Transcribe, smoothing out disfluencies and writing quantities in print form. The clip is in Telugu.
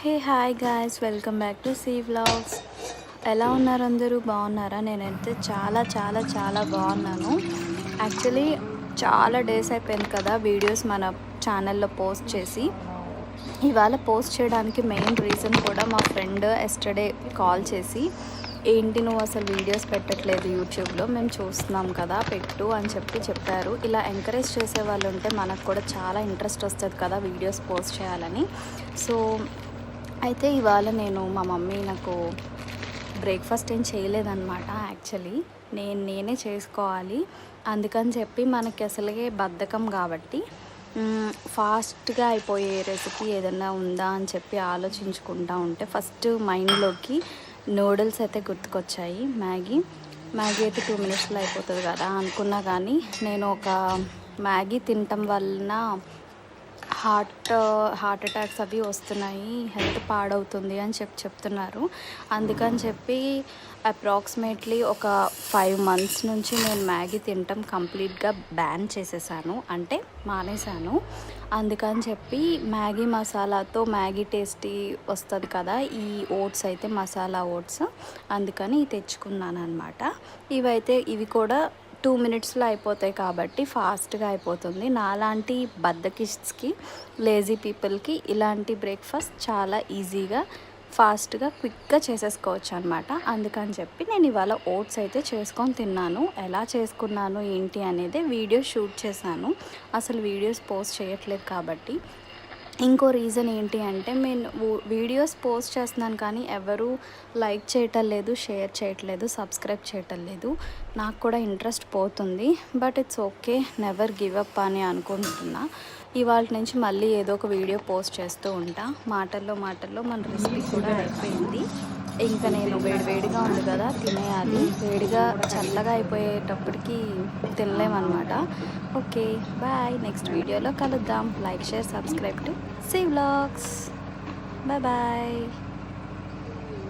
Hey hi guys, welcome back to C vlogs. ఎలా ఉన్నారు అందరూ? బాగున్నారా? నేనైతే చాలా చాలా చాలా బాగున్నాను. యాక్చువల్లీ చాలా డేస్ అయిపోయింది కదా వీడియోస్ మన ఛానల్లో పోస్ట్ చేసి. ఇవాళ పోస్ట్ చేయడానికి మెయిన్ రీజన్ కూడా మా ఫ్రెండ్ ఎస్టర్డే కాల్ చేసి, ఏంటి నువ్వు అసలు వీడియోస్ పెట్టట్లేదు యూట్యూబ్లో, మేము చూస్తున్నాం కదా పెట్టు అని చెప్పారు. ఇలా ఎంకరేజ్ చేసే వాళ్ళు ఉంటే మనకు కూడా చాలా ఇంట్రెస్ట్ వస్తుంది కదా వీడియోస్ పోస్ట్ చేయాలని. సో అయితే ఇవాళ మా మమ్మీ నాకు బ్రేక్ఫాస్ట్ ఏం చేయలేదన్నమాట. యాక్చువల్లీ నేనే చేసుకోవాలి. అందుకని చెప్పి మనకి అసలుగే బద్ధకం కాబట్టి ఫాస్ట్గా అయిపోయే రెసిపీ ఏదన్నా ఉందా అని చెప్పి ఆలోచించుకుంటా ఉంటే ఫస్ట్ మైండ్లోకి నూడిల్స్ అయితే గుర్తుకొచ్చాయి. మ్యాగీ అయితే 2 మినిట్స్లో అయిపోతుంది కదా అనుకున్నా, కానీ నేను ఒక మ్యాగీ తినటం వలన హార్ట్ అటాక్స్ అవి వస్తున్నాయి, హెల్త్ పాడవుతుంది అని చెప్తున్నారు. అందుకని చెప్పి అప్రాక్సిమేట్లీ ఒక 5 months నుంచి నేను మ్యాగీ తినటం కంప్లీట్గా బ్యాన్ చేసేసాను, అంటే మానేశాను. అందుకని చెప్పి మ్యాగీ మసాలాతో మ్యాగీ టేస్టీ వస్తుంది కదా, ఈ ఓట్స్ అయితే మసాలా ఓట్స్, అందుకని తెచ్చుకున్నాను అనమాట. ఇవి కూడా 2 మినిట్స్లో అయిపోతాయి కాబట్టి ఫాస్ట్గా అయిపోతుంది. నాలాంటి బద్దకిస్ట్స్కి, లేజీ పీపుల్కి ఇలాంటి బ్రేక్ఫాస్ట్ చాలా ఈజీగా, ఫాస్ట్గా, క్విక్గా చేసేసుకోవచ్చు అనమాట. అందుకని చెప్పి నేను ఇవాళ ఓట్స్ అయితే చేసుకొని తిన్నాను. ఎలా చేసుకున్నాను ఏంటి అనేది వీడియో షూట్ చేశాను. అసలు వీడియోస్ పోస్ట్ చేయట్లేదు కాబట్టి. ఇంకో రీజన్ ఏంటి అంటే, నేను వీడియోస్ పోస్ట్ చేస్తున్నాను కానీ ఎవరు లైక్ చేయటం లేదు, షేర్ చేయట్లేదు, సబ్స్క్రైబ్ చేయటం లేదు. నాకు కూడా ఇంట్రెస్ట్ పోతుంది. But it's okay, never give up అని అనుకుంటున్నా. ఇవాళ నుంచి మళ్ళీ ఏదో ఒక వీడియో పోస్ట్ చేస్తూ ఉంటా. మాటల్లో మన రెసిపీ కూడా అయిపోయింది. ఇంకా నేను వేడిగా ఉంది కదా తినేయాలి. వేడిగా చల్లగా అయిపోయేటప్పటికి తినలేమన్నమాట. ఓకే బాయ్, నెక్స్ట్ వీడియోలో కలుద్దాం. Like, share, subscribe to C vlogs. Bye.